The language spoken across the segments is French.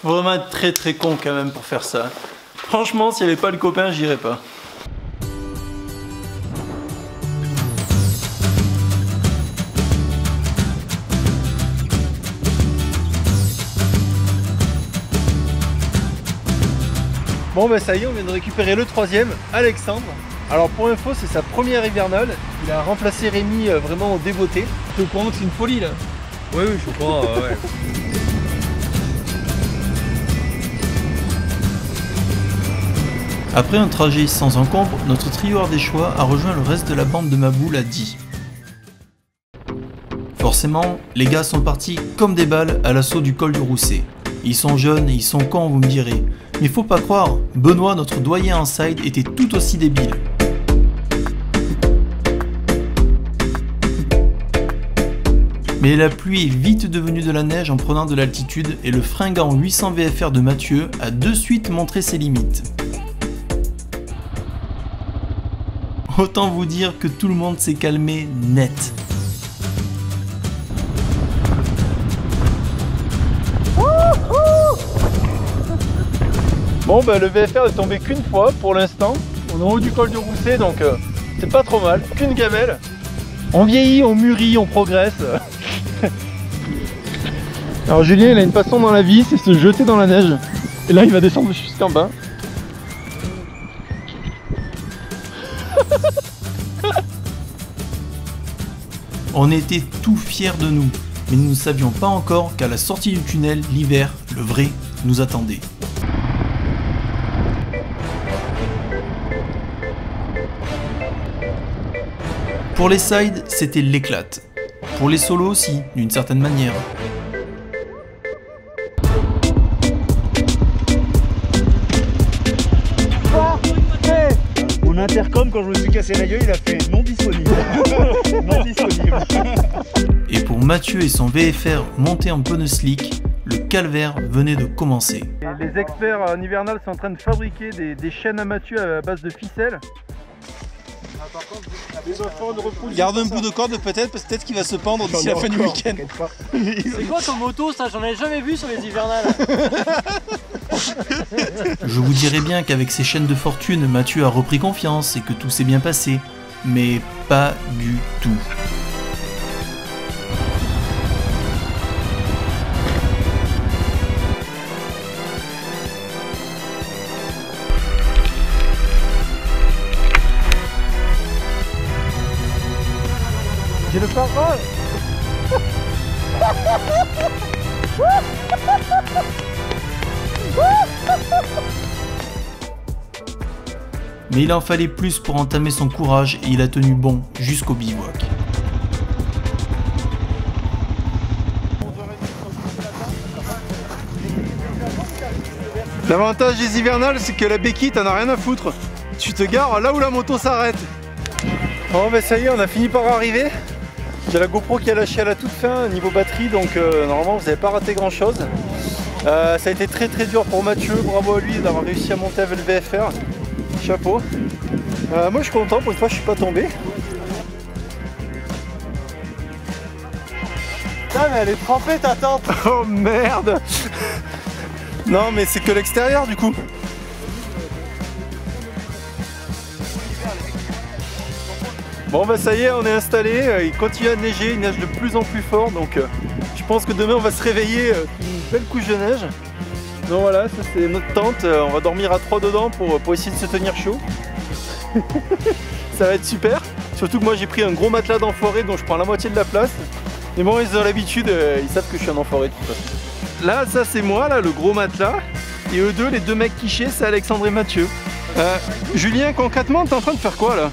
Faut vraiment être très très con quand même pour faire ça. Franchement, s'il n'y avait pas le copain, j'irais pas. Bon bah ça y est, on vient de récupérer le troisième, Alexandre. Alors pour info, c'est sa première hivernale. Il a remplacé Rémi vraiment au débeauté. Tu es au courant que c'est une folie là? Oui, je suis au courant, ouais. Après un trajet sans encombre, notre trio ardéchois a rejoint le reste de la bande de Maboul à Die. Forcément, les gars sont partis comme des balles à l'assaut du col du Rousset. Ils sont jeunes et ils sont cons, vous me direz. Mais faut pas croire, Benoît, notre doyen en side, était tout aussi débile. Mais la pluie est vite devenue de la neige en prenant de l'altitude et le fringant 800 VFR de Mathieu a de suite montré ses limites. Autant vous dire que tout le monde s'est calmé net. Bon bah le VFR est tombé qu'une fois pour l'instant. On est en haut du col du Rousset donc c'est pas trop mal, qu'une gamelle. On vieillit, on mûrit, on progresse. Alors Julien il a une passion dans la vie, c'est se jeter dans la neige. Et là il va descendre jusqu'en bas. On était tout fiers de nous, mais nous ne savions pas encore qu'à la sortie du tunnel, l'hiver, le vrai, nous attendait. Pour les sides, c'était l'éclate. Pour les solos aussi, d'une certaine manière. Mon intercom, quand je me suis cassé la gueule, il a fait non disponible. Non disponible. Et pour Mathieu et son VFR monté en pneu slick, le calvaire venait de commencer. Les experts en hivernal sont en train de fabriquer des chaînes à Mathieu à base de ficelles. Garde un bout de corde peut-être qu'il va se pendre d'ici la fin du week-end. C'est quoi ton moto ça? J'en ai jamais vu sur les hivernales. Je vous dirais bien qu'avec ses chaînes de fortune, Mathieu a repris confiance et que tout s'est bien passé. Mais pas du tout. J'ai le parole. Mais il en fallait plus pour entamer son courage et il a tenu bon jusqu'au bivouac. L'avantage des hivernales, c'est que la béquille, t'en as rien à foutre. Tu te gares là où la moto s'arrête. Bon ben ça y est, on a fini par arriver. J'ai la GoPro qui a lâché à la toute fin niveau batterie, donc normalement vous n'avez pas raté grand chose. Ça a été très dur pour Mathieu, bravo à lui d'avoir réussi à monter avec le VFR. Chapeau. Moi je suis content, pour une fois je suis pas tombé. Putain mais elle est trempée ta tente. Oh merde. Non mais c'est que l'extérieur du coup. Bon bah ça y est, on est installé, il continue à neiger, il neige de plus en plus fort, donc je pense que demain on va se réveiller une belle couche de neige. Donc voilà, ça c'est notre tente, on va dormir à 3 dedans pour essayer de se tenir chaud. Ça va être super, surtout que moi j'ai pris un gros matelas d'enfoiré dont je prends la moitié de la place. Mais bon, ils ont l'habitude, ils savent que je suis un enfoiré de toute façon. Là, ça c'est moi, là, le gros matelas, et eux deux, les deux mecs quichés, c'est Alexandre et Mathieu. Julien, concrètement, t'es en train de faire quoi là?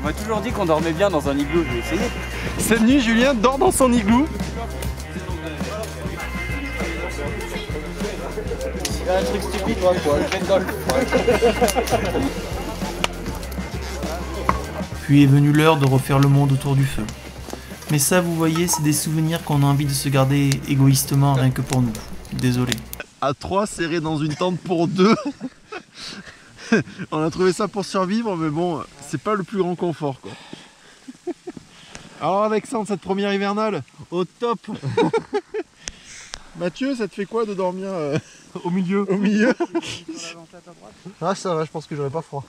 On m'a toujours dit qu'on dormait bien dans un igloo, je vais essayer. Cette nuit, Julien dort dans son igloo. Il y a un truc stupide, quoi, le golf. Puis est venue l'heure de refaire le monde autour du feu. Mais ça, vous voyez, c'est des souvenirs qu'on a envie de se garder égoïstement, rien que pour nous. Désolé. À 3, serré dans une tente pour 2. On a trouvé ça pour survivre, mais bon, c'est pas le plus grand confort, quoi. Alors Alexandre, cette première hivernale, au top. Mathieu, ça te fait quoi de dormir Au milieu. au milieu? Ah ça va, je pense que j'aurais pas froid.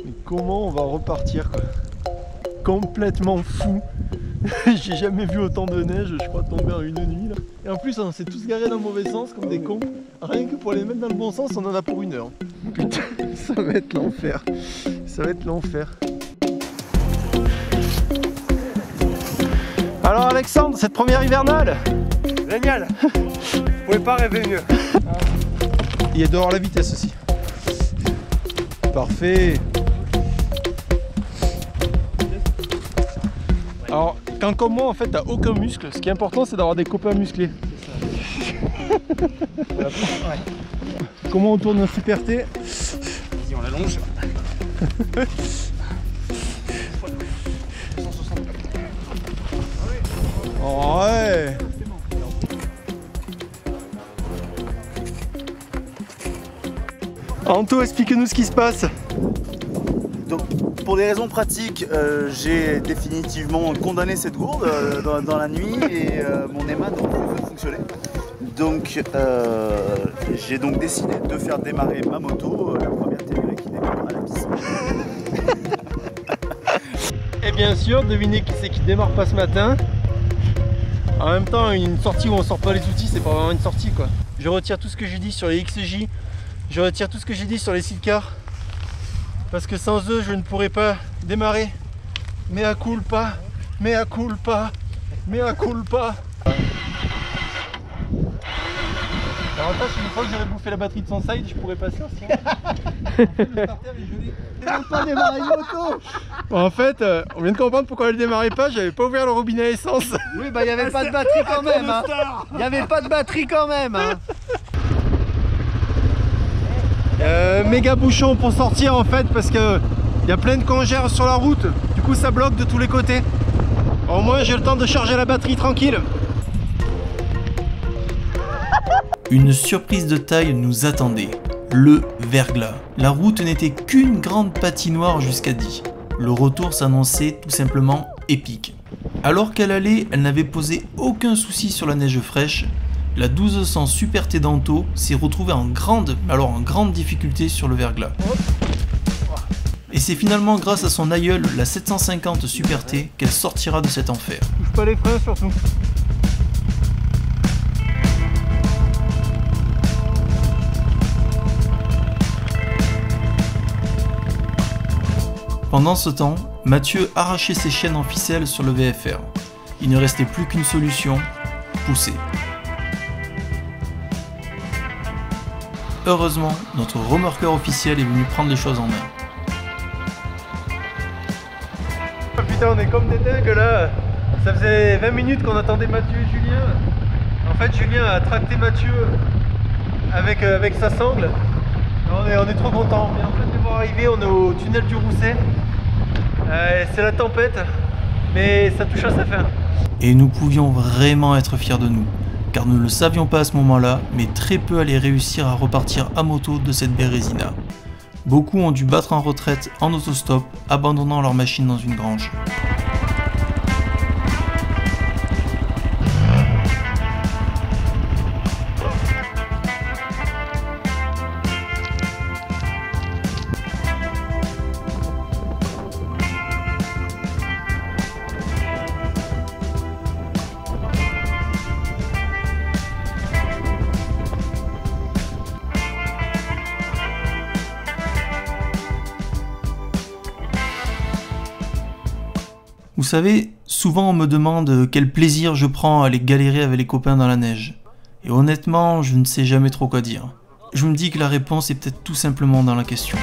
Mais comment on va repartir quoi? Complètement fou. J'ai jamais vu autant de neige, je crois, tomber en une nuit là. Et en plus on s'est tous garés dans le mauvais sens comme des cons. Rien que pour les mettre dans le bon sens, on en a pour 1 heure. Putain, ça va être l'enfer. Ça va être l'enfer. Alors Alexandre, cette première hivernale? Génial. Vous pouvez pas rêver mieux. Il y a dehors la vitesse aussi. Parfait. Alors, quand comme moi en fait t'as aucun muscle, ce qui est important c'est d'avoir des copains musclés. Comment on tourne un super T? Vas-y, on l'allonge. Oh ouais. Anto, explique-nous ce qui se passe. Donc, pour des raisons pratiques, j'ai définitivement condamné cette gourde dans la nuit et mon aimant ne peut plus fonctionner. Donc, j'ai donc décidé de faire démarrer ma moto, la première TVL qui démarre à la piste. Et bien sûr, devinez qui c'est qui démarre pas ce matin. En même temps, une sortie où on sort pas les outils, c'est pas vraiment une sortie quoi. Je retire tout ce que j'ai dit sur les XJ, je retire tout ce que j'ai dit sur les sidecars. Parce que sans eux, je ne pourrais pas démarrer. Mea culpa, mea culpa, mea culpa. L'avantage, c'est une fois que j'aurais bouffé la batterie de son side, je pourrais passer aussi. Le starter est gelé. Pas démarrer une moto. Bon, en fait, on vient de comprendre pourquoi elle démarrait pas, j'avais pas ouvert le robinet à essence. Oui, bah il n'y avait pas de batterie quand même. Hein. Il n'y avait pas de batterie quand même. Hein. Méga bouchon pour sortir en fait parce que il y a plein de congères sur la route. Du coup, ça bloque de tous les côtés. Au moins, j'ai le temps de charger la batterie tranquille. Une surprise de taille nous attendait, le verglas. La route n'était qu'une grande patinoire jusqu'à 10. Le retour s'annonçait tout simplement épique. Alors qu'elle allait, elle n'avait posé aucun souci sur la neige fraîche. La 1200 Super T d'Anto s'est retrouvée en grande difficulté sur le verglas. Et c'est finalement grâce à son aïeul, la 750 Super T, qu'elle sortira de cet enfer. Touche pas les freins surtout. Pendant ce temps, Mathieu arrachait ses chaînes en ficelle sur le VFR. Il ne restait plus qu'une solution, pousser. Heureusement, notre remorqueur officiel est venu prendre les choses en main. Oh putain, on est comme des dingues là. Ça faisait 20 minutes qu'on attendait Mathieu et Julien. En fait, Julien a tracté Mathieu avec sa sangle. On est trop contents. Et en fait, de voir arriver, on est au tunnel du Rousset. C'est la tempête, mais ça touche à sa fin. Et nous pouvions vraiment être fiers de nous, car nous ne le savions pas à ce moment-là, mais très peu allaient réussir à repartir à moto de cette Bérésina. Beaucoup ont dû battre en retraite en autostop, abandonnant leur machine dans une grange. Vous savez, souvent on me demande quel plaisir je prends à aller galérer avec les copains dans la neige. Et honnêtement, je ne sais jamais trop quoi dire. Je me dis que la réponse est peut-être tout simplement dans la question.